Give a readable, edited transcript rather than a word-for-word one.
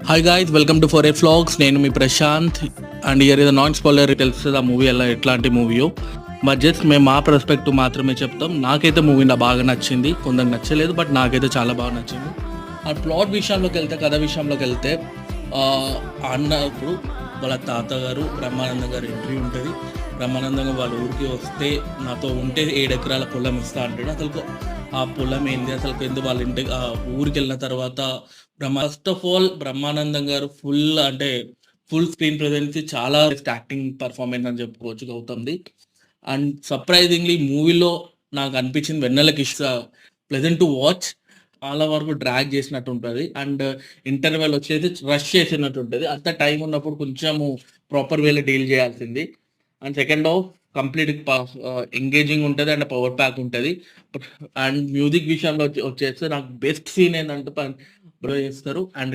Hi guys, welcome to four A flags. నేను మీ Prashanth and year ఏదో non spoiler తెలుస్తుంది ఆ మూవీ ఎట్లాంటి మూవీయో. బట్ జస్ట్ మేము మా పర్స్పెక్టివ్ మాత్రమే చెప్తాం. నాకైతే మూవీ బాగా నచ్చింది, కొందరికి నచ్చలేదు, బట్ నాకైతే చాలా బాగా నచ్చింది. ఆ ప్లాట్ విషయంలోకి వెళ్తే, కథ విషయంలోకి వెళ్తే, అన్న ఇప్పుడు వాళ్ళ తాతగారు బ్రహ్మానందం గారు ఎంట్రీ ఉంటుంది. బ్రహ్మానందం వాళ్ళ ఊరికి వస్తే నాతో ఉంటే 7 ఎకరాల పొలం ఇస్తా అంటాడు. అసలు ఆ పొలం ఏంది, అసలు ఎందుకు వాళ్ళ ఇంటికి ఆ ఊరికి వెళ్ళిన తర్వాత ఫస్ట్ ఆఫ్ ఆల్ బ్రహ్మానందం గారు ఫుల్ స్క్రీన్ ప్రెజెన్స్, చాలా యాక్టింగ్ పర్ఫార్మెన్స్ అని చెప్పుకోవచ్చు గౌతమ్ది. అండ్ సర్ప్రైజింగ్లీ మూవీలో నాకు అనిపించింది వెన్నెల కిషోర్ ప్లెజెంట్ టు వాచ్. చాలా వరకు డ్రాగ్ చేసినట్టు ఉంటుంది అండ్ ఇంటర్వెల్ వచ్చేసి రష్ చేసినట్టు ఉంటుంది. అంత టైం ఉన్నప్పుడు కొంచెము ప్రాపర్ వేలో డీల్ చేయాల్సింది. And second half complete engaging ఉంటుంది అండ్ పవర్ ప్యాక్ ఉంటుంది. అండ్ మ్యూజిక్ విషయంలో వచ్చేస్తే నాకు బెస్ట్ సీన్ ఏంటంటే బ్రో చేస్తారు. అండ్